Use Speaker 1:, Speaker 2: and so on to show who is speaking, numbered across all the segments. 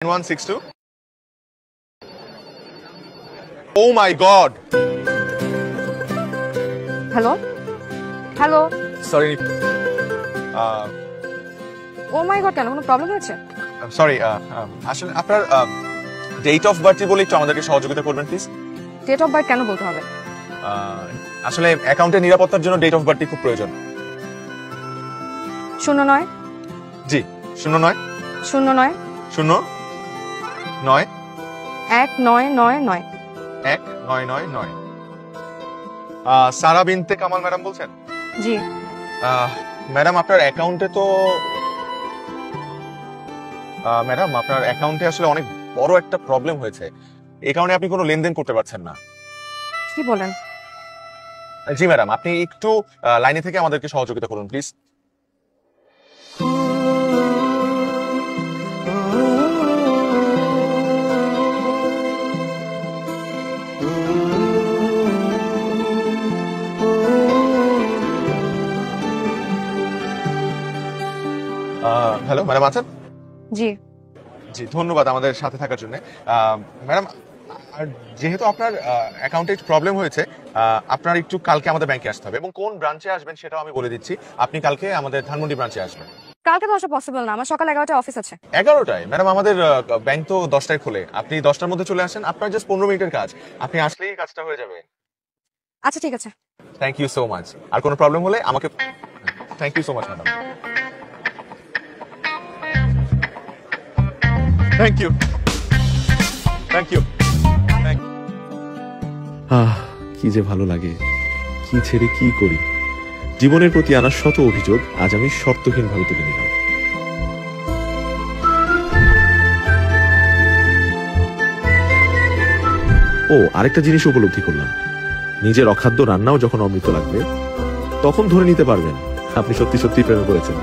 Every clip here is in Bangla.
Speaker 1: 9162. Oh my God.
Speaker 2: Hello hello
Speaker 1: Sorry.
Speaker 2: Oh my God, কেন কোনো প্রবলেম হয়েছে?
Speaker 1: Sorry. আসলে আপনার ডেট অফ বার্থ বলে একটু আমাদেরকে সহযোগিতা করবেন প্লিজ।
Speaker 2: ডেট অফ বার্থ কেন বলতে হবে?
Speaker 1: আসলে অ্যাকাউন্টের নিরাপত্তার জন্য ডেট অফ বার্থ খুব প্রয়োজন।
Speaker 2: 09
Speaker 1: জি 09
Speaker 2: 09
Speaker 1: 09
Speaker 2: 1999
Speaker 1: 1999। সারা বিনতে কামাল ম্যাডাম বলছেন?
Speaker 2: জি
Speaker 1: ম্যাডাম আপনার অ্যাকাউন্টে তো ম্যাডাম আপনার অ্যাকাউন্টে আসলে অনেক বড় একটা প্রবলেম হয়েছে, এই কারণে আপনি কোনো লেনদেন করতে পারছেন না।
Speaker 2: কি বলেন?
Speaker 1: জি ম্যাডাম, আপনি একটু লাইনে থেকে আমাদেরকে সহযোগিতা করুন প্লিজ। হ্যালো ম্যাডাম আছেন?
Speaker 2: জি
Speaker 1: জি ধন্যবাদ আমাদের সাথে থাকার জন্য। ম্যাডাম, আর যেহেতু আপনার অ্যাকাউন্টে প্রবলেম হয়েছে, আপনার একটু কালকে আমাদের ব্যাংকে আসতে হবে, এবং কোন ব্রাঞ্চে আসবেন সেটাও আমি বলে দিচ্ছি। আপনি কালকে আমাদের ধানমন্ডি ব্রাঞ্চে আসবেন।
Speaker 2: কালকে তো আসা পসিবল না, আমার সকাল 11টায় অফিস আছে।
Speaker 1: 11টায়? ম্যাডাম আমাদের ব্যাংক তো 10টায় খোলে, আপনি 10টার মধ্যে চলে আসেন। আপনার জাস্ট 15 মিনিটের কাজ, আপনি আসলেই কাজটা হয়ে যাবে।
Speaker 2: আচ্ছা ঠিক আছে।
Speaker 1: Thank you so much. আর কোনো প্রবলেম হলে আমাকে। Thank you so much madam. Thank you thank you.
Speaker 3: কি যে ভালো লাগে, কি ছেড়ে কি করি। জীবনের প্রতি আনা শত অভিযোগ আজ আমি শর্তহীনভাবে তুলে নিলাম। ও আরেকটা জিনিস উপলব্ধি করলাম, নিজের অখাদ্য রান্নাও যখন অমৃত লাগবে তখন ধরে নিতে পারবেন আপনি সত্যি সত্যি প্রেমে পড়েছেন।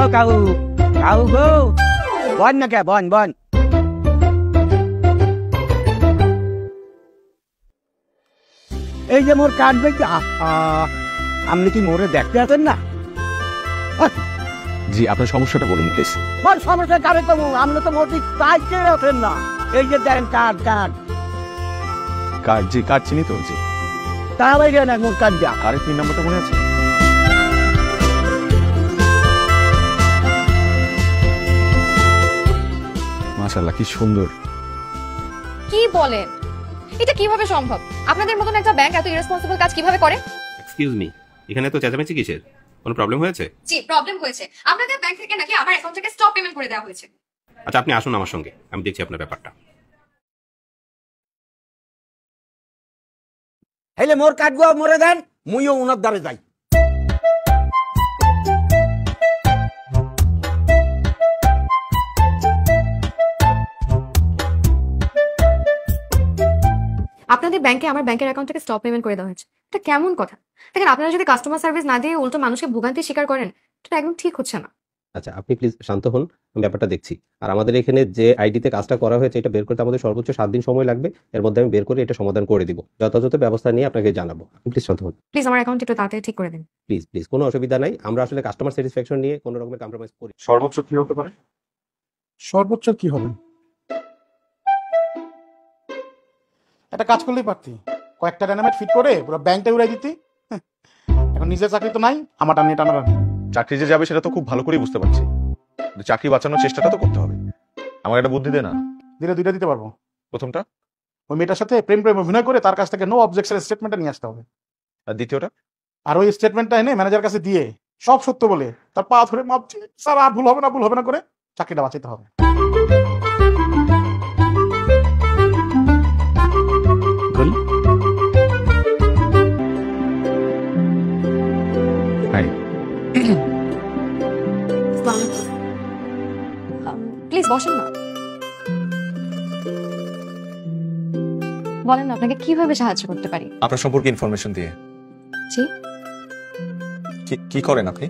Speaker 4: ও কাউ কাউ গো, বন না কে, বন বন। এই যে মোর কার্ড দেখি, আপনি কি মোরে দেখতে আছেন না?
Speaker 3: জি, আপনার সমস্যাটা বলুন প্লিজ।
Speaker 4: মোর সমস্যা কারে তো আপনি তো মোটি চাইতে আছেন না। এই যে দেন কার্ড কার্ড
Speaker 3: কার্ড? জি কার্ড চিনি তো। জি
Speaker 4: তাহলে না মোর কার্ড দেয়া।
Speaker 3: কার্ডের পিন নাম্বারটা মনে আছে? মাশাআল্লাহ, কি সুন্দর।
Speaker 2: কি বলেন? এটা কিভাবে সম্ভব? আপনাদের মতন একটা ব্যাংক এত ইরেসপন্সিবল কাজ কিভাবে করে?
Speaker 5: এক্সকিউজ মি, এখানে তো চেঁচামেচি কিসের? কোনো প্রবলেম হয়েছে?
Speaker 2: জি প্রবলেম হয়েছে, আপনাদের ব্যাংক থেকে নাকি আমার অ্যাকাউন্ট থেকে স্টপ পেমেন্ট করে দেওয়া হয়েছে।
Speaker 5: আচ্ছা আপনি আসুন আমার সঙ্গে, আমি দেখছি আপনার ব্যাপারটা।
Speaker 4: হেলে মোর কার্ড গো মোরে দেন, মুইও উনার দ্বারে যাই।
Speaker 2: আপনাদের ব্যাংকে আমার ব্যাংকের অ্যাকাউন্ট থেকে স্টপ পেমেন্ট করে দেওয়া হয়েছে, এটা কেমন কথা? দেখেন, আপনারা যদি কাস্টমার সার্ভিস না দিয়ে উল্টো মানুষকে ভোগান্তি স্বীকার করেন, এটা একদম ঠিক হচ্ছে না।
Speaker 6: আচ্ছা আপনি প্লিজ শান্ত হন, আমি ব্যাপারটা দেখছি। আর আমাদের এখানে যে আইডিতে কাজটা করা হয়েছে এটা বের করতে আমাদের সর্বোচ্চ 7 দিন সময় লাগবে। এর মধ্যে আমি বের করে এটা সমাধান করে দিব, যথাযথ ব্যবস্থা নিয়ে আপনাকে জানাবো। আপনি প্লিজ শান্ত হন।
Speaker 2: প্লিজ আমার অ্যাকাউন্ট একটু তাড়াতাড়ি ঠিক করে দিন।
Speaker 6: প্লিজ প্লিজ, কোনো অসুবিধা নাই। আমরা আসলে কাস্টমার স্যাটিসফ্যাকশন নিয়ে কোনো রকমের কম্প্রোমাইজ করি।
Speaker 1: সর্বোচ্চ কি হতে পারে?
Speaker 7: সর্বোচ্চ কি হবে? একটা কাজ করলেই পারতি, কয়েকটা ডায়নামাইট ফিট করে পুরো ব্যাংকটা উড়াই দিতি। এখন নিজের চাকরি তো নাই, আমারটা নিয়ে টানাটানি।
Speaker 1: চাকরি যে যাবে সেটা তো খুব ভালো করেই বুঝতে পারছি, চাকরি বাঁচানোর চেষ্টাটা তো করতে হবে। আমার একটা বুদ্ধি দে না।
Speaker 7: দিলে দুইটা দিতে পারবো।
Speaker 1: প্রথমটা?
Speaker 7: ওই মেয়েটার সাথে প্রেম অভিনয় করে তার কাছ থেকে নো অবজেকশন স্টেটমেন্টটা নিয়ে আসতে হবে।
Speaker 1: আর দ্বিতীয়টা?
Speaker 7: আর ওই স্টেটমেন্টটা এনে ম্যানেজার কাছে দিয়ে সব সত্য বলে তার পা ধরে মাপছি, স্যার আর ভুল হবে না করে চাকরিটা বাঁচাতে হবে।
Speaker 1: হাই।
Speaker 2: প্লিজ বসেন না। বলেন না, আপনাকে কিভাবে সাহায্য করতে পারি?
Speaker 1: আপনার সম্পর্কে ইনফরমেশন দিয়ে।
Speaker 2: জি,
Speaker 1: কি করেন আপনি?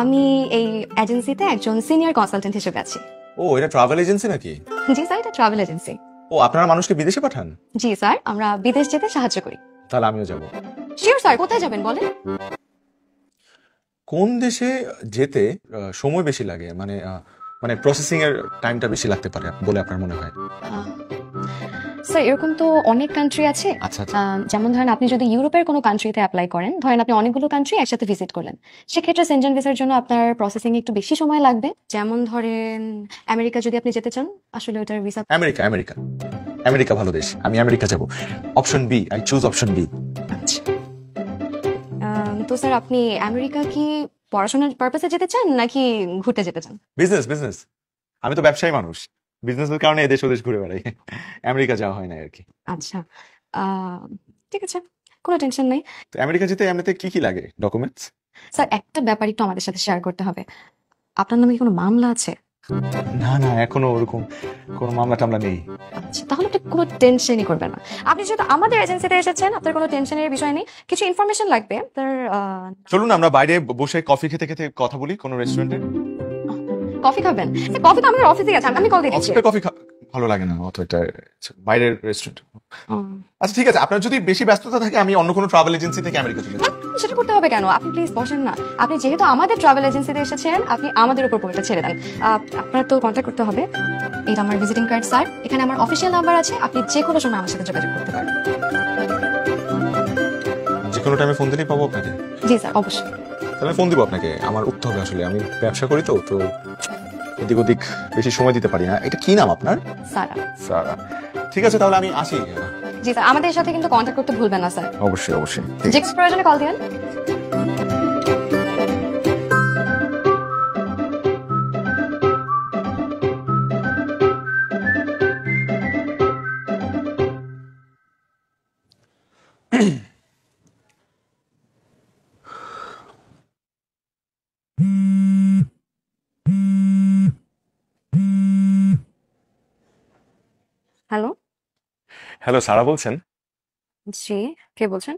Speaker 2: আমি এই এজেন্সিতে একজন সিনিয়র কনসালটেন্ট হিসেবে আছি।
Speaker 1: ও, এটা ট্রাভেল এজেন্সি নাকি?
Speaker 2: জি স্যার, এটা ট্রাভেল এজেন্সি।
Speaker 1: ও, আপনারা মানুষকে বিদেশে পাঠান?
Speaker 2: জি স্যার, আমরা বিদেশ যেতে সাহায্য করি।
Speaker 1: তাহলে আমিও যাব।
Speaker 2: শিওর স্যার, কোথায় যাবেন বলেন?
Speaker 1: কোন দেশে যেতে সময় বেশি লাগে, মানে প্রসেসিং এর টাইমটা বেশি লাগতে পারে বলে আপনার মনে হয়?
Speaker 2: স্যার, এরকম তো অনেক কান্ট্রি আছে।
Speaker 1: আচ্ছা আচ্ছা।
Speaker 2: যেমন ধরেন আপনি যদি ইউরোপের কোনো কান্ট্রিতে অ্যাপ্লাই করেন, ধরেন আপনি অনেকগুলো কান্ট্রি একসাথে ভিজিট করলেন, সেক্ষেত্রে সেনজেন ভিসার জন্য আপনার প্রসেসিং একটু বেশি সময় লাগবে। যেমন ধরেন আমেরিকা যদি আপনি যেতে চান, আসলে ওটার ভিসা।
Speaker 1: আমেরিকা ভালো দেশ, আমি আমেরিকা যাব। Option B, I choose option B.
Speaker 2: আচ্ছা, তো স্যার আপনি আমেরিকা কি পড়াশোনার পারপাসে যেতে চান নাকি ঘুরতে যেতে চান?
Speaker 1: বিজনেস। আমি তো ব্যবসায়ী মানুষ, বিজনেসের কারণে এদেশ ওদেশ ঘুরে বেড়াই। আমেরিকা যাওয়া হয় না আর কি।
Speaker 2: আচ্ছা, ঠিক আছে, কোনো টেনশন নেই।
Speaker 1: তো আমেরিকা যেতে এমনিতে কি লাগে ডকুমেন্টস?
Speaker 2: স্যার, একটা ব্যাপার একটু আমাদের সাথে শেয়ার করতে হবে। আপনার নামে কি কোনো মামলা আছে?
Speaker 1: না, এখনো ওরকম কোনো মামলা টামলা নেই।
Speaker 2: আচ্ছা, তাহলে আপনি কোনো টেনশনই করবেন না। আপনি যেহেতু আমাদের এজেন্সিতে এসেছেন, আপনার কোনো টেনশনের বিষয় নেই। কিছু ইনফরমেশন লাগবে তার।
Speaker 1: চলুন আমরা বাইরে বসে কফি খেতে খেতে কথা বলি কোনো রেস্টুরেন্টে।
Speaker 2: কফি খাবেন? কফি তো আমাদের অফিসে আছে, আমি কল দিয়ে দিচ্ছি।
Speaker 1: অফিসে কফি ভালো লাগে না অত, এটা বাইরের রেস্টুরেন্ট। আচ্ছা ঠিক আছে, আপনার যদি বেশি ব্যস্ততা থাকে আমি অন্য কোনো ট্রাভেল এজেন্সি থেকে আমেরিকা চলে যাব।
Speaker 2: সেটা করতে হবে কেন? আপনি প্লিজ বসেন না। আপনি যেহেতু আমাদের ট্রাভেল এজেন্সিতে এসেছেন, আপনি আমাদের উপর পুরোটা ছেড়ে দেন। আপনার তো কন্ট্যাক্ট করতে হবে। এটা আমার ভিজিটিং কার্ড স্যার, এখানে আমার অফিসিয়াল নাম্বার আছে, আপনি যে কোনো সময় আমার সাথে যোগাযোগ করতে পারেন।
Speaker 1: যে কোনো টাইমে ফোন দিলেই পাবো আপনাকে?
Speaker 2: জি স্যার, অবশ্যই।
Speaker 1: তাহলে ফোন দিব আপনাকে। আমার উঠতে হবে আসলে, আমি ব্যবসা করি তো এদিক ওদিক বেশি সময় দিতে পারি না। এটা কি নাম আপনার? সারা। ঠিক আছে, তাহলে আমি আসি।
Speaker 2: জি স্যার, আমাদের সাথে কিন্তু কন্ট্যাক্ট করতে ভুলবেন না স্যার।
Speaker 1: অবশ্যই।
Speaker 2: যে প্রয়োজনে কল দিবেন।
Speaker 1: হ্যালো, সারা বলছেন?
Speaker 2: জি, কে বলছেন?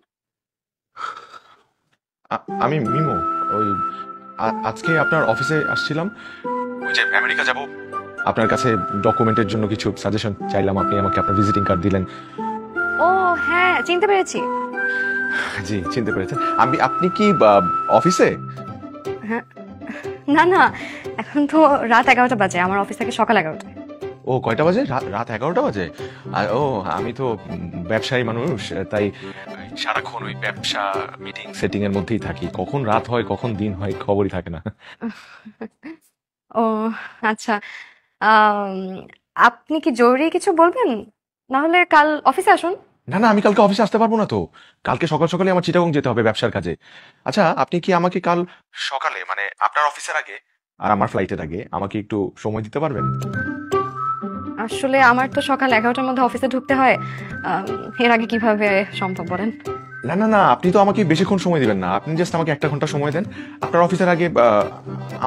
Speaker 1: আমি মিমো। ওই আজকে আপনার অফিসে আসছিলাম, ওই যে আমেরিকা যাব, আপনার কাছে ডকুমেন্টের জন্য কিছু সাজেশন চাইলাম। আপনি আমাকে আপনার ভিজিটিং কার্ড দিলেন।
Speaker 2: ও হ্যাঁ, চিনতে পেরেছি।
Speaker 1: জি, চিনতে পেরেছেন। আপনি কি অফিসে?
Speaker 2: হ্যাঁ, না, এখন তো রাত 11টা বাজে, আমার অফিস থেকে সকাল 11টায়।
Speaker 1: ও, কয়টা বাজে? রাত 11টা বাজে? ও, আমি তো ব্যবসায়ী মানুষ, তাই সারাক্ষণ ওই ব্যবসা মিটিং সেটিং এর মধ্যেই থাকি। কখন রাত হয় কখন দিন হয় খবরই থাকে না।
Speaker 2: ও আচ্ছা, আপনি কি জরুরি কিছু বলবেন? না হলে কাল অফিসে আসুন।
Speaker 1: না, আমি কালকে অফিসে আসতে পারবো না তো। কালকে সকাল সকালে আমার চিটাগং যেতে হবে ব্যবসার কাজে। আচ্ছা, আপনি কি আমাকে কাল সকালে, মানে আপনার অফিসের আগে আর আমার ফ্লাইটের আগে আমাকে একটু সময় দিতে পারবেন?
Speaker 2: আসলে আমার তো সকাল 11টার মধ্যে অফিসে ঢুকতে হয়, এর আগে কিভাবে সম্ভব বলেন?
Speaker 1: না, আপনি তো আমাকে বেশিক্ষণ সময় দিবেন না। আপনি জাস্ট আমাকে 1 ঘন্টা সময় দেন আপনার অফিসের আগে।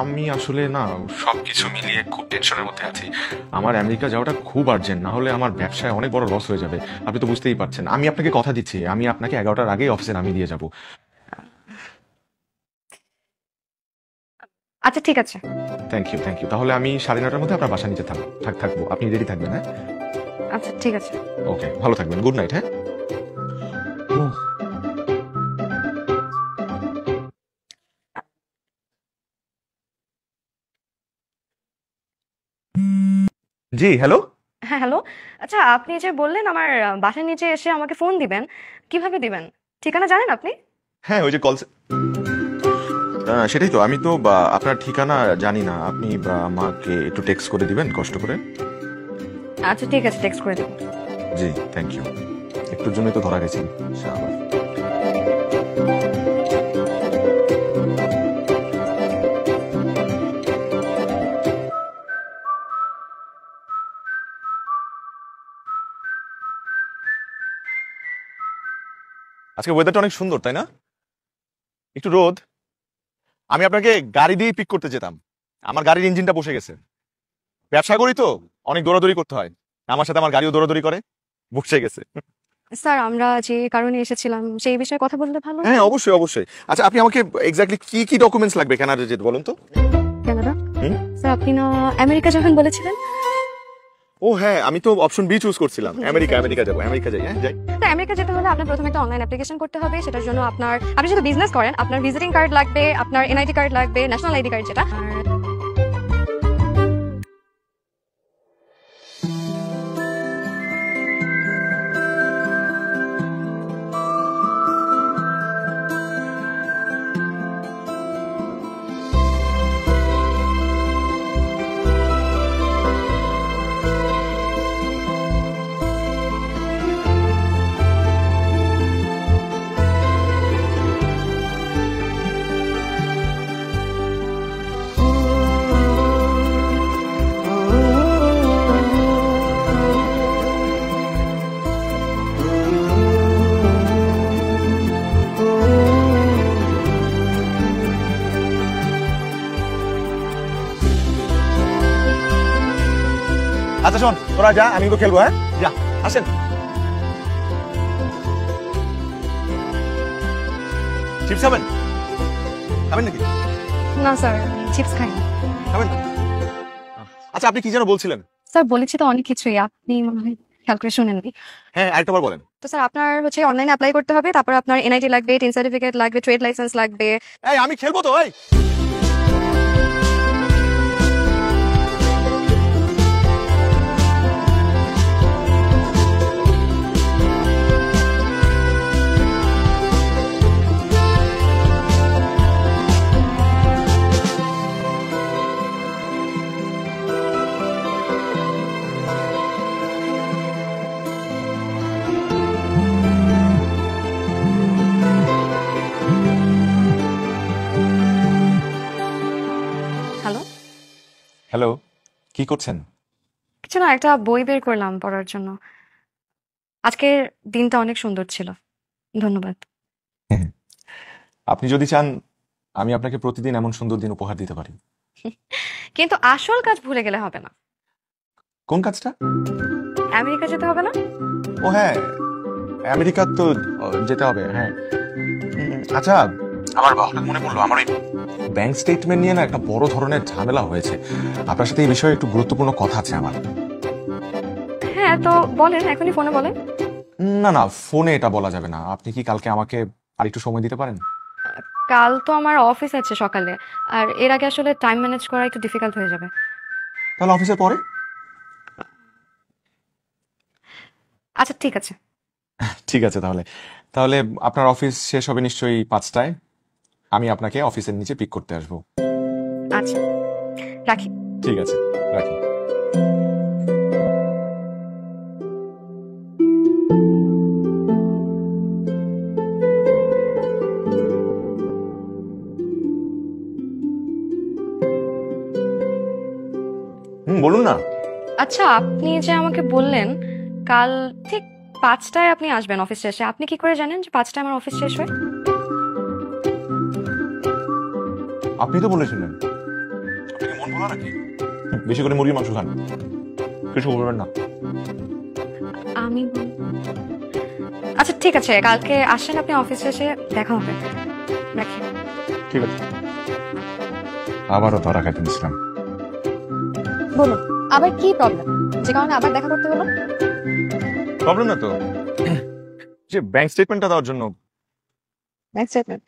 Speaker 1: আমি আসলে না, সবকিছু মিলিয়ে খুব টেনশনের মধ্যে আছি। আমার আমেরিকা যাওয়াটা খুব আর্জেন্ট, না হলে আমার ব্যবসায় অনেক বড় লস হয়ে যাবে। আপনি তো বুঝতেই পারছেন। আমি আপনাকে কথা দিচ্ছি, আমি আপনাকে 11টার আগেই অফিসে নামিয়ে দিয়ে যাব।
Speaker 2: আচ্ছা ঠিক আছে।
Speaker 1: Thank you. তাহলে আমি 9:30টার মধ্যে আপনার বাসা নিচে থাকবো। আপনি রেডি থাকবেন? হ্যাঁ,
Speaker 2: আচ্ছা ঠিক আছে।
Speaker 1: ওকে, ভালো থাকবেন। Good night. হ্যাঁ। জি, হ্যালো।
Speaker 2: হ্যাঁ হ্যালো। আচ্ছা, আপনি যে বললেন আমার বাসার নিচে এসে আমাকে ফোন দিবেন, কিভাবে দিবেন? ঠিকানা জানেন আপনি?
Speaker 1: হ্যাঁ, ওই যে কল। সেটাই তো, আমি তো আপনার ঠিকানা জানি না। আপনি আমাকে একটু টেক্সট করে দিবেন কষ্ট করে।
Speaker 2: আচ্ছা ঠিক আছে, টেক্সট করে দেব।
Speaker 1: জি, থ্যাংক ইউ। একটুর জন্যই তো ধরা গেছি। আজকে ওয়েদারটা অনেক সুন্দর, তাই না? একটু রোদ। আমি আপনাকে গাড়ি দিয়ে পিক করতে যেতাম, আমার গাড়ির ইঞ্জিনটা বসে গেছে। ব্যবসা করি তো, অনেক দৌড়াদৌড়ি করতে হয়। আমার সাথে আমার গাড়িও দৌড়াদৌড়ি করে, বসে গেছে।
Speaker 2: স্যার আমরা যে কারণে এসেছিলাম সেই বিষয়ে কথা বললে ভালো হয়।
Speaker 1: হ্যাঁ, অবশ্যই অবশ্যই। আচ্ছা, আপনি আমাকে এক্স্যাক্টলি কি কি ডকুমেন্টস লাগবে কানাডা যেতে বলুন তো?
Speaker 2: কানাডা?
Speaker 1: হুম?
Speaker 2: স্যার আপনি না আমেরিকা যখন বলেছিলেন?
Speaker 1: ও হ্যাঁ, আমি তো অপশন বি চুজ করছিলাম। আমেরিকা যাবো, আমেরিকা যাই। হ্যাঁ যাই।
Speaker 2: তো আমেরিকা যেতে হলে আপনার প্রথমে একটা অনলাইন অ্যাপ্লিকেশন করতে হবে। সেটার জন্য আপনি যদি বিজনেস করেন আপনার ভিজিটিং কার্ড লাগবে, আপনার এনআইডি কার্ড লাগবে, ন্যাশনাল আইডি কার্ড যেটা।
Speaker 1: আচ্ছা শোন, তোরা যা, আমি তো খেলবো। হ্যাঁ যা, আসেন। চিপস খাবেন? খাবেন নাকি?
Speaker 2: না স্যার, চিপস খাই না।
Speaker 1: খাবেন না? আচ্ছা, আপনি কি যেন বলছিলেন?
Speaker 2: স্যার বলেছি তো অনেক কিছুই, আপনি মনে হয় খেয়াল করে শুনেননি।
Speaker 1: হ্যাঁ, আরেকটা বার বলেন।
Speaker 2: তো স্যার আপনার অনলাইনে অ্যাপ্লাই করতে হবে, তারপর আপনার এনআইডি লাগবে, টিন সার্টিফিকেট লাগবে, ট্রেড লাইসেন্স লাগবে।
Speaker 1: এই আমি খেলবো তো। এই
Speaker 2: হ্যালো,
Speaker 1: হ্যালো, কি করছেন?
Speaker 2: কিছু না, একটা বই বের করলাম পড়ার জন্য। আজকের দিনটা অনেক সুন্দর ছিল। ধন্যবাদ।
Speaker 1: আপনি যদি চান আমি আপনাকে প্রতিদিন এমন সুন্দর দিন উপহার দিতে পারি।
Speaker 2: কিন্তু আসল কাজ ভুলে গেলে হবে না।
Speaker 1: কোন কাজটা?
Speaker 2: আমেরিকা যেতে হবে না?
Speaker 1: ও হ্যাঁ, আমেরিকা তো যেতে হবে। হ্যাঁ আচ্ছা, আমার হঠাৎ মনে পড়লো, আমার ওই ব্যাংক স্টেটমেন্ট নিয়ে না একটা বড় ধরনের ঝামেলা হয়েছে। আপনার সাথে এই বিষয়ে একটু গুরুত্বপূর্ণ কথা আছে আমার।
Speaker 2: হ্যাঁ তো বলেন, এখনই ফোনে বলেন।
Speaker 1: না না, ফোনে এটা বলা যাবে না। আপনি কি কালকে আমাকে আর একটু সময় দিতে পারেন?
Speaker 2: কাল তো আমার অফিস আছে সকালে, আর এর আগে আসলে টাইম ম্যানেজ করা একটু ডিফিকাল্ট হয়ে যাবে।
Speaker 1: তাহলে অফিসের পরে?
Speaker 2: আচ্ছা ঠিক আছে।
Speaker 1: ঠিক আছে, তাহলে তাহলে আপনার অফিস শেষ হবে নিশ্চয়ই 5টায়। আমি আপনাকে অফিসের নিচে পিক করতে আসবো।
Speaker 2: আচ্ছা রাখি।
Speaker 1: ঠিক আছে, রাখি। বলুন না।
Speaker 2: আচ্ছা আপনি যে আমাকে বললেন কাল ঠিক 5টায় আপনি আসবেন অফিস শেষে, আপনি কি করে জানেন যে 5টায় আমার অফিস শেষ হয়?
Speaker 1: আপনি তো বলেছিলেন। আপনি কি মন ভোলা নাকি? বেশি করে মুরগির মাংস খান, কিছু বলবেন না।
Speaker 2: আমি আচ্ছা ঠিক আছে, কালকে আসেন আপনি অফিস শেষে, দেখা হবে। রাখি।
Speaker 1: ঠিক আছে। আবারও ধরা খাইতে দিয়েছিলাম।
Speaker 2: বলুন আবার কি প্রবলেম, যে কারণে আবার দেখা করতে হলো?
Speaker 1: প্রবলেম না তো, যে ব্যাংক স্টেটমেন্টটা দেওয়ার জন্য।
Speaker 2: Bank statement?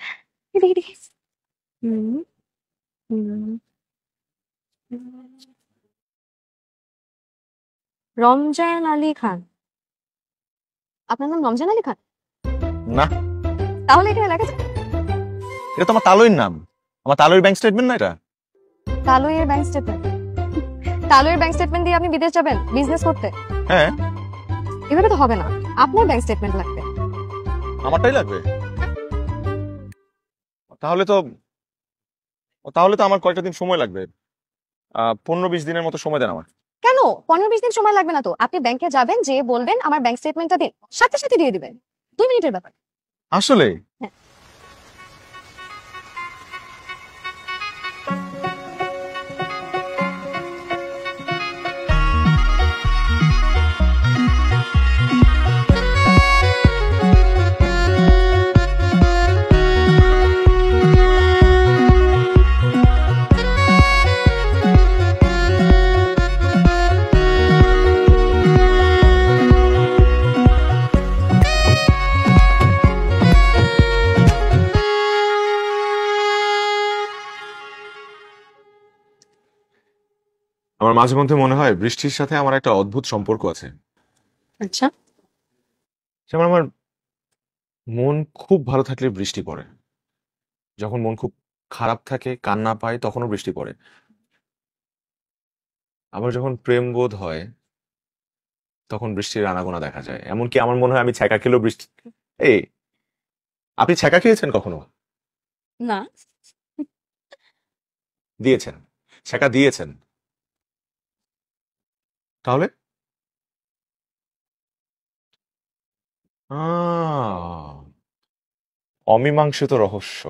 Speaker 2: হুম হুম। রমজান আলী খান? আপনার নাম রমজান আলী খান?
Speaker 1: না,
Speaker 2: তাহলে এখানে লেখা আছে
Speaker 1: এটা তো আমার তালইর নাম। আমার তালইর ব্যাংক স্টেটমেন্ট না এটা।
Speaker 2: তালুইয়ের ব্যাংক স্টেটমেন্ট? তালুইয়ের ব্যাংক স্টেটমেন্ট দিয়ে আপনি বিদেশ যাবেন বিজনেস করতে?
Speaker 1: হ্যাঁ।
Speaker 2: এভাবে তো হবে না, আপনার ব্যাংক স্টেটমেন্ট লাগবে।
Speaker 1: আমারটাই লাগবে? তাহলে তো তাহলে তো আমার কয়েকটা দিন সময় লাগবে। 15-20 দিনের মতো সময় দেন আমার।
Speaker 2: কেন 15-20 দিন সময় লাগবে না তো, আপনি ব্যাংকে যাবেন, যে বলবেন আমার ব্যাংক স্টেটমেন্টটা দিন, সাথে সাথে দিয়ে দিবেন। 2 মিনিটের ব্যাপার।
Speaker 1: আসলে আমার মাঝে মধ্যে মনে হয় বৃষ্টির সাথে আমার একটা অদ্ভুত সম্পর্ক আছে।
Speaker 2: আচ্ছা,
Speaker 1: যেমন আমার মন খুব ভালো থাকলে বৃষ্টি পড়ে, যখন মন খুব খারাপ থাকে, কান্না পায়, তখনও বৃষ্টি পড়ে। আবার যখন প্রেম বোধ হয় তখন বৃষ্টির আনাগোনা দেখা যায়। এমনকি আমার মনে হয় আমি ছ্যাঁকা খেলেও বৃষ্টি। এই, আপনি ছ্যাঁকা খেয়েছেন কখনো?
Speaker 2: না।
Speaker 1: দিয়েছেন? ছ্যাঁকা দিয়েছেন? তাহলে অমীমাংসিত রহস্য,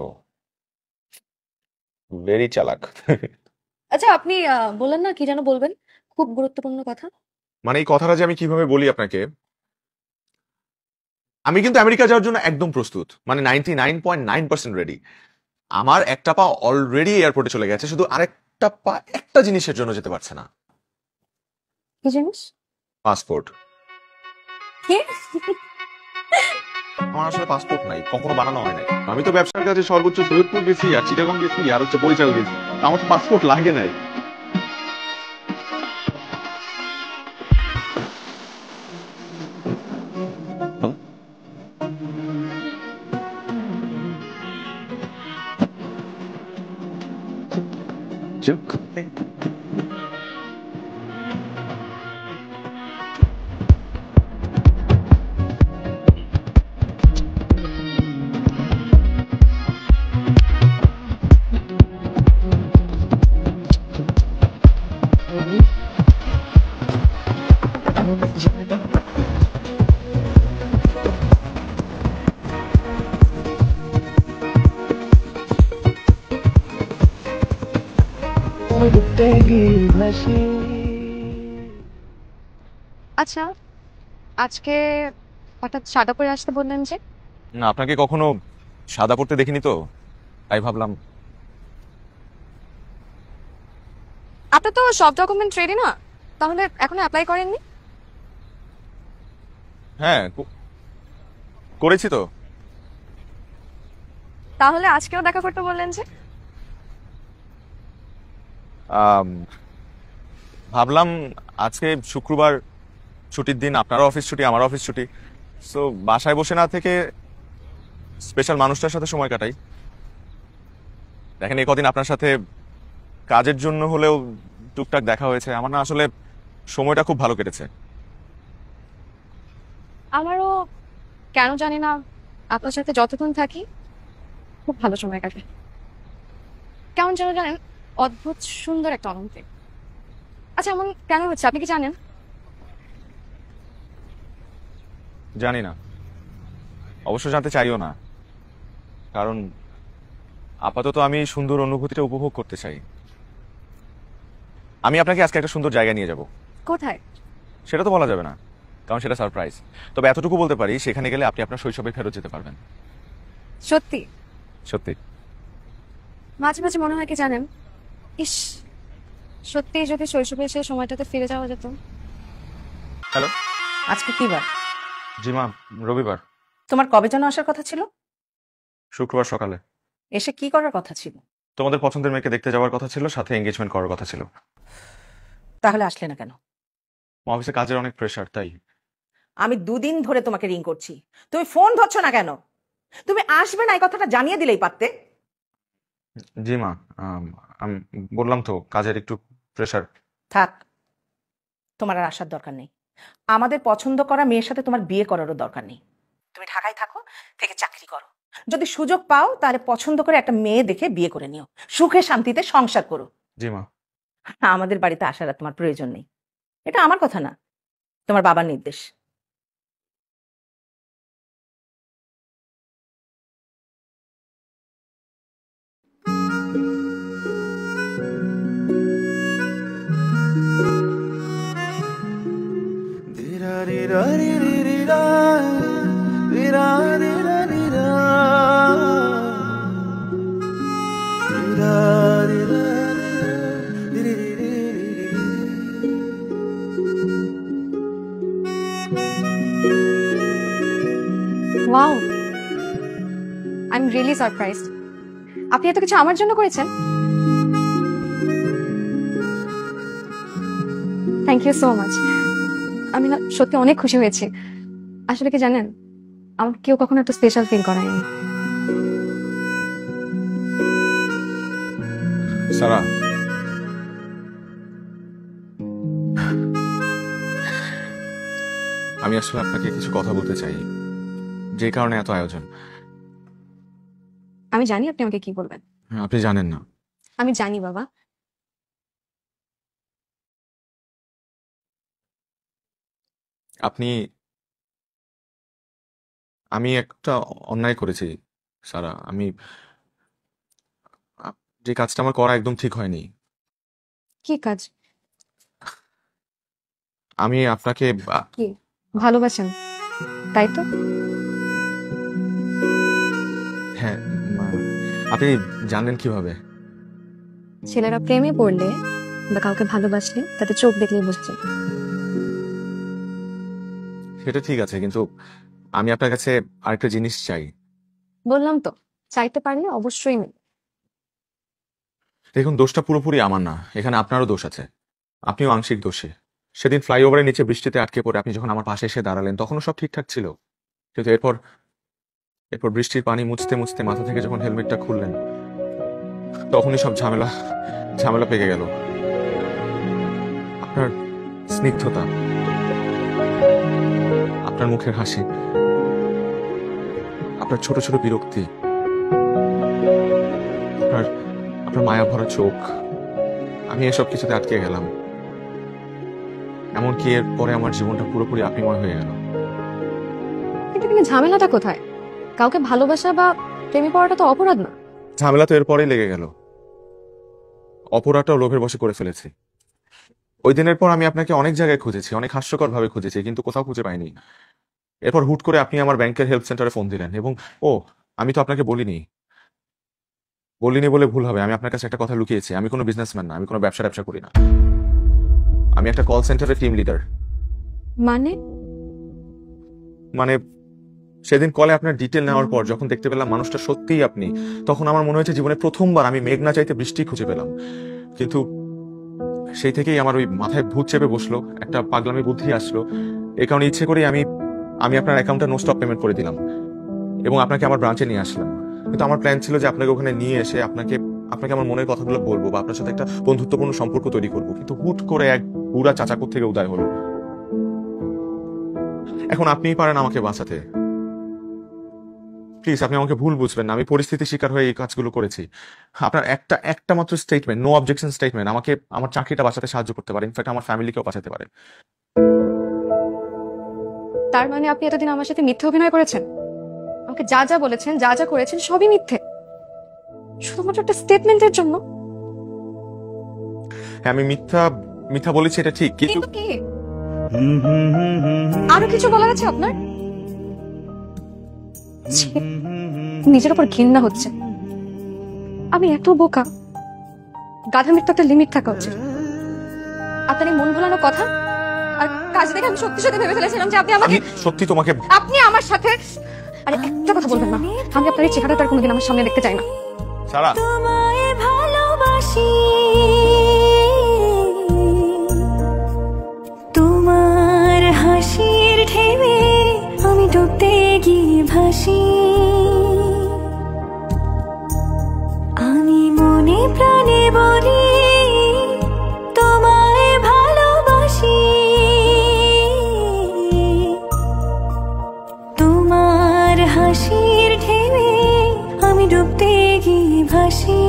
Speaker 1: ভেরি চালাক।
Speaker 2: আচ্ছা, আপনি বললেন না কি যেন বলবেন, খুব গুরুত্বপূর্ণ কথা।
Speaker 1: মানে এই কথাটা যে আমি কিভাবে বলি আপনাকে, আমি কিন্তু আমেরিকা যাওয়ার জন্য একদম প্রস্তুত, মানে 99.9% রেডি। আমার একটা পা অলরেডি এয়ারপোর্টে চলে গেছে, শুধু আরেকটা পা একটা জিনিসের জন্য যেতে পারছে না।
Speaker 2: কি জিনিস?
Speaker 1: পাসপোর্ট।
Speaker 2: কি?
Speaker 1: আমার আসলে পাসপোর্ট নাই, কখনো বানানো হয় নাই। আমি তো ব্যবসার কাজে সর্বোচ্চ সৈয়দপুর গেছি, আর চিটাগং গেছি, আর হচ্ছে বরিশাল গেছি। আমার তো পাসপোর্ট লাগে নাই।
Speaker 2: আচ্ছা, আজকে হঠাৎ সাদা পরে আসতে বললেন যে?
Speaker 1: না, আপনাকে কখনো সাদা পড়তে দেখিনি তো, তাই ভাবলাম।
Speaker 2: আপনার তো সব ডকুমেন্ট রেডি না, তাহলে এখনো অ্যাপ্লাই করেননি?
Speaker 1: হ্যাঁ, করেছি তো।
Speaker 2: তাহলে আজকেও দেখা করতে বললেন যে?
Speaker 1: আম, ভাবলাম আজকে শুক্রবার, ছুটির দিন, আপনারও অফিস ছুটি, আমারও অফিস ছুটি, সো বাসায় বসে না থেকে স্পেশাল মানুষটার সাথে সময় কাটাই। দেখেন, এই কদিন আপনার সাথে কাজের জন্য হলেও টুকটাক দেখা হয়েছে, আমার না আসলে সময়টা খুব ভালো কেটেছে।
Speaker 2: আমারও কেন জানি না আপনার সাথে যতক্ষণ থাকি খুব ভালো সময় কাটে। কেমন যেন জানেন, অদ্ভুত সুন্দর একটা অনুভূতি। আচ্ছা, এমন কেন হচ্ছে আপনি কি জানেন?
Speaker 1: জানি না, অবশ্য জানতে চাইও না, কারণ আপাতত আমি এই সুন্দর অনুভূতিটা উপভোগ করতে চাই। আমি আপনাকে আজকে একটা সুন্দর জায়গায় নিয়ে যাব।
Speaker 2: কোথায়?
Speaker 1: সেটা তো বলা যাবে না, কারণ সেটা সারপ্রাইজ। তবে এতটুকু বলতে পারি, সেখানে গেলে আপনি আপনার শৈশবে ফেরত যেতে পারবেন।
Speaker 2: সত্যি?
Speaker 1: সত্যি।
Speaker 2: মাঝে মাঝে মনে হয় কি জানেন, ইস, সত্যি যদি শৈশবে সে সময়টাতে ফিরে যাওয়া যেত।
Speaker 1: হ্যালো।
Speaker 8: আজকে কি বার?
Speaker 1: জি মা, রবিবার।
Speaker 8: তোমার কবে যেন আসার কথা ছিল?
Speaker 1: শুক্রবার সকালে।
Speaker 8: এসে কি করার কথা ছিল?
Speaker 1: তোমাদের পছন্দের মেয়েকে দেখতে যাওয়ার কথা ছিল, সাথে এঙ্গেজমেন্ট করার কথা ছিল।
Speaker 8: তাহলে আসলে না কেন?
Speaker 1: অফিসে কাজের অনেক প্রেশার, তাই।
Speaker 8: আমি দুদিন ধরে তোমাকে রিং করছি, তুমি ফোন ধরছো না কেন? তুমি আসবে না এই কথাটা জানিয়ে দিলেই পারতে।
Speaker 1: জি মা, আমি বললাম তো কাজের একটু প্রেশার।
Speaker 8: থাক, তোমার আর আসার দরকার নেই। আমাদের পছন্দ করা মেয়ের সাথে তোমার বিয়ে করারও দরকার নেই। তুমি ঢাকায় থাকো, থেকে চাকরি করো। যদি সুযোগ পাও তাহলে পছন্দ করে একটা মেয়ে দেখে বিয়ে করে নিও, সুখে শান্তিতে সংসার করো।
Speaker 1: জি মা।
Speaker 8: আমাদের বাড়িতে আসার আর তোমার প্রয়োজন নেই। এটা আমার কথা না, তোমার বাবার নির্দেশ।
Speaker 2: Wow, I am really surprised. আপনি এত কিছু আমার জন্য করেছেন। Thank you so much. আমি না সত্যি অনেক খুশি হয়েছি। আসলে কি জানেন, আমাকে কেউ কখনো এত স্পেশাল ফিল করায়নি।
Speaker 1: সারা, আমি আসলে আপনাকে কিছু কথা বলতে চাই, যে কারণে এত আয়োজন।
Speaker 2: আমি জানি আপনি আমাকে কি বলবেন।
Speaker 1: আপনি জানেন না।
Speaker 2: আমি জানি বাবা।
Speaker 1: আপনি, আমি একটা অন্যায় করেছি সারা। যে কাজটা আমার করা একদম ঠিক হয়নি।
Speaker 2: কি কাজ?
Speaker 1: আমি আপনাকে
Speaker 2: কি ভালোবাসেন তাই তো?
Speaker 1: হ্যাঁ, আপনি জানলেন কিভাবে?
Speaker 2: ছেলেরা প্রেমে পড়লে বা কাউকে ভালোবাসলে তাতে চোখ দেখলেই বুঝছে।
Speaker 1: সেটা ঠিক আছে, কিন্তু আমি আপনার কাছে আরেকটা জিনিস চাই।
Speaker 2: বললাম তো, চাইতে পারলে অবশ্যই মিলবে।
Speaker 1: দেখুন, দোষটা পুরোপুরি আমার না, এখানে আপনারও দোষ আছে। আপনিও আংশিক দোষী। সেদিন ফ্লাইওভারের নিচে বৃষ্টিতে আটকে পড়ে আপনি যখন আমার পাশে এসে দাঁড়ালেন, তখনও সব ঠিকঠাক ছিল। কিন্তু এরপর বৃষ্টির পানি মুছতে মুছতে মাথা থেকে যখন হেলমেটটা খুললেন, তখনই সব ঝামেলা পেকে গেল। আপনার স্নিগ্ধতা, আপনার মুখের হাসি, আপনার ছোট ছোট বিরক্তি, আপনার মায়া ভরা চোখ, আমি এসব কিছুতে আটকে গেলাম। এমনকি এর পরে আমার জীবনটা পুরোপুরি আপনিময় হয়ে গেল।
Speaker 2: কিন্তু এখানে ঝামেলাটা কোথায়? কাউকে ভালোবাসা বা প্রেমে পড়াটা তো অপরাধ না।
Speaker 1: ঝামেলা তো এরপরেই লেগে গেল। অপরাধটাও লোভের বশে করে ফেলেছি। ওই দিনের পর আমি আপনাকে অনেক জায়গায় খুঁজেছি, অনেক হাস্যকর ভাবে খুঁজেছি, কিন্তু কোথাও খুঁজে পাইনি। এরপর হুট করে আপনি আমার ব্যাংকের হেল্প সেন্টারে ফোন দিলেন, এবং আমি তো আপনাকে বলিনি বলে ভুল হবে। আমি আপনার কাছে একটা কথা লুকিয়েছি। আমি কোনো বিজনেসম্যান না, আমি কোনো ব্যবসা করি না। আমি একটা কল সেন্টারের টিম লিডার। মানে সেদিন কলে আপনার ডিটেল নেওয়ার পর যখন দেখতে পেলাম মানুষটা সত্যিই আপনি, তখন আমার মনে হয়েছে জীবনে প্রথমবার আমি মেঘ না চাইতে বৃষ্টি খুঁজে পেলাম। কিন্তু সেই থেকেই আমার ওই মাথায় ভূত চেপে বসলো, একটা পাগলামি বুদ্ধি আসলো। এই কারণে ইচ্ছে করে আমি আপনার অ্যাকাউন্টে নো স্টপ পেমেন্ট করে দিলাম এবং আপনাকে আমার ব্রাঞ্চে নিয়ে আসলাম। কিন্তু আমার প্ল্যান ছিল যে আপনাকে ওখানে নিয়ে এসে আপনাকে আমার মনের কথাগুলো বলবো বা আপনার সাথে একটা বন্ধুত্বপূর্ণ সম্পর্ক তৈরি করবো। কিন্তু হুট করে এক বুড়া চাচাকুর থেকে উদয় হলো। এখন আপনিই পারেন আমাকে বাঁচাতে। প্লিজ, আপনি আমাকে ভুল বুঝবেন না। আমি পরিস্থিতির শিকার হয়ে এই কাজগুলো করেছি। আপনার একটা মাত্র স্টেটমেন্ট, নো অবজেকশন স্টেটমেন্ট, আমাকে আমার চাকরিটা বাঁচাতে সাহায্য করতে পারে, ইনফ্যাক্ট আমার ফ্যামিলিকেও বাঁচাতে পারে।
Speaker 2: তার মানে আপনি এতদিন আমার সাথে মিথ্যে অভিনয় করেছেন? আমাকে যা যা বলেছেন, যা যা করেছেন সবই মিথ্যে, শুধুমাত্র একটা স্টেটমেন্টের জন্য?
Speaker 1: হ্যাঁ, আমি মিথ্যা বলেছি, এটা ঠিক, কিন্তু
Speaker 2: কি আরো কিছু বলার আছে আপনার? নিজের উপর ঘৃণা হচ্ছে। আমি এত বোকা? গাধামির তো একটা লিমিট থাকা উচিত। আপনার এই মন ভোলানো কথা আর কাজ দেখে আমি সত্যি সত্যি ভেবে ফেলেছিলাম যে আপনি আমাকে
Speaker 1: সত্যি তোমাকে
Speaker 2: আপনি আমার সাথে আরে একটা কথা বলবেন না। আমি আপনার এই চেহারাটা আর কোনোদিন আমার সামনে দেখতে চাই না।
Speaker 1: সারা,
Speaker 9: তোমায় ভালোবাসি, তোমার হাসির ঢেউয়ে আমি ডুবতে গিয়ে ভাসি। আমি মনে প্রাণে বলি তোমায় ভালোবাসি, তোমার হাসির ঢেউয়ে আমি ডুবতে গিয়ে ভাসি।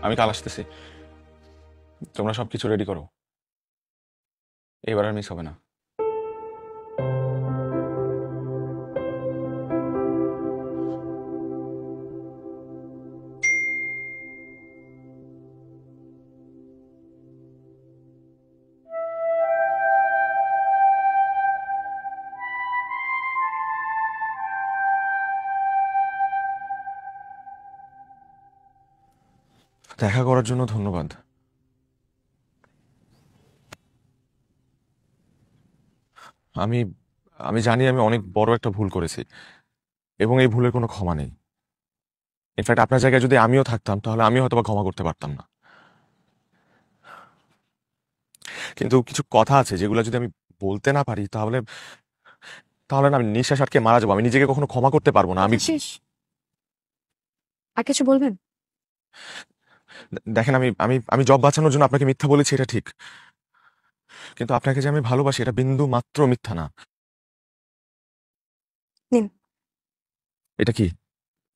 Speaker 1: আমি কাল আসতেছি, তোমরা সবকিছু রেডি করো, এবার আর মিস হবে না। দেখা করার জন্য ধন্যবাদ। আমি আমি জানি আমি অনেক বড় একটা ভুল করেছি এবং এই ভুলের কোনো ক্ষমা নেই। ইনফ্যাক্ট আপনার জায়গায় যদি আমিও থাকতাম তাহলে আমিও হয়তো বা ক্ষমা করতে পারতাম না। কিন্তু কিছু কথা আছে যেগুলো যদি আমি বলতে না পারি তাহলে তাহলে না আমি নিঃশ্বাস আটকে মারা যাবো। আমি নিজেকে কখনো ক্ষমা করতে পারবো না। আমি
Speaker 2: শেষ। আর কিছু বলবেন?
Speaker 1: দেখেন, আমি আমি আমি জব বাঁচানোর জন্য আপনাকে মিথ্যা বলেছি, এটা ঠিক, কিন্তু আপনাকে যে আমি ভালোবাসি এটা বিন্দু মাত্র মিথ্যা না।
Speaker 2: নিন।
Speaker 1: এটা কি?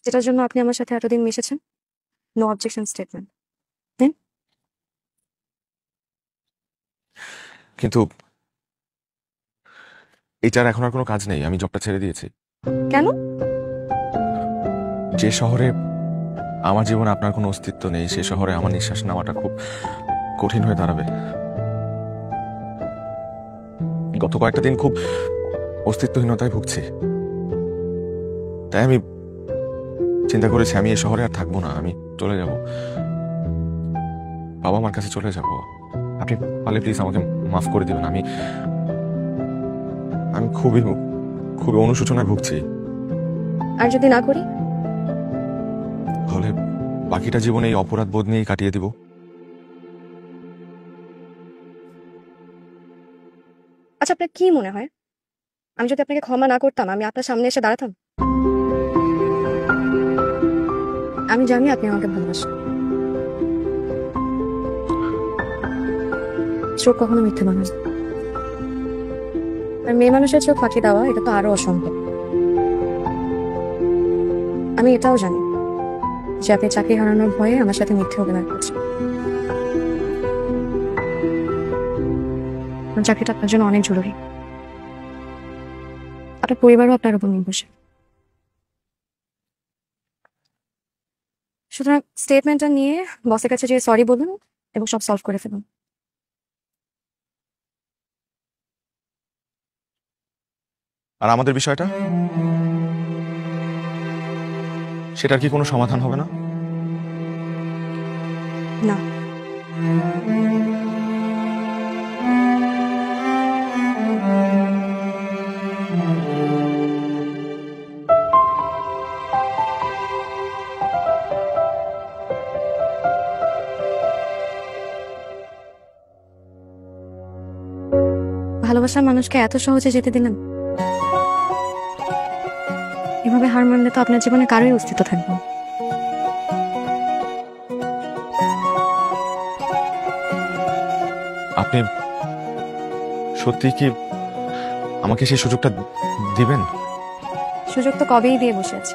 Speaker 2: যেটার জন্য আপনি আমার সাথে এতদিন মিশেছেন, নো অবজেকশন স্টেটমেন্ট। নিন।
Speaker 1: কিন্তু এটার এখন আর কোনো কাজ নেই, আমি জবটা ছেড়ে দিয়েছি।
Speaker 2: কেন?
Speaker 1: যে শহরে আমার জীবনে আপনার কোনো অস্তিত্ব নেই সে শহরে আমার নিঃশ্বাস নেওয়াটা খুব কঠিন হয়ে দাঁড়াবে। গত কয়েকটা দিন খুব অস্তিত্বহীনতায় ভুগছি, তাই আমি চিন্তা করেছি আমি এই শহরে আর থাকবো না, আমি চলে যাব, বাবা মার কাছে চলে যাব। আপনি পারলে প্লিজ আমাকে মাফ করে দিবেন। আমি আমি খুবই খুবই অনুশোচনায় ভুগছি।
Speaker 2: আর যদি না করি?
Speaker 1: তাহলে বাকিটা জীবনে এই অপরাধ বোধ নিয়েই কাটিয়ে দিব।
Speaker 2: আচ্ছা, আপনার কি মনে হয় আমি যদি আপনাকে ক্ষমা না করতাম আমি আপনার সামনে এসে দাঁড়াতাম? আমি জানি আপনি আমাকে ভালোবাসেন। চোখ কখনো মিথ্যে মানুষ, আর মেয়ে মানুষের চোখ ফাঁকি দেওয়া এটা তো আরো অসম্ভব। আমি এটাও জানি যে আপনি চাকরি হারানোর ভয়ে আমার সাথে মিথ্যে অভিনয় করছেন। চাকরিটা আপনার জন্য অনেক জরুরি, আপনার পরিবারও আপনার উপর নির্ভরশীল। সুতরাং স্টেটমেন্টটা নিয়ে বসের কাছে যে সরি বলুন এবং সব সলভ করে ফেলুন।
Speaker 1: আর আমাদের বিষয়টা, সেটার কি কোনো সমাধান হবে না?
Speaker 2: না। ভালোবাসার মানুষকে এত সহজে যেতে দিলেন? এভাবে হার মানলে তো আপনার জীবনে কারোই অস্তিত্ব থাকবে না।
Speaker 1: আপনি সত্যি কি আমাকে সেই সুযোগটা দিবেন?
Speaker 2: সুযোগ তো কবেই দিয়ে বসে আছি।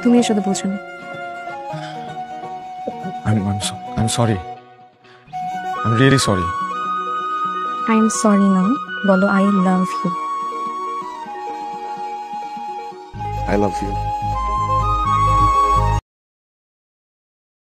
Speaker 2: তুমি শুধু বুঝো না।
Speaker 1: I'm sorry. I'm really sorry.
Speaker 2: I am sorry না, বলো I love you.
Speaker 1: I love you.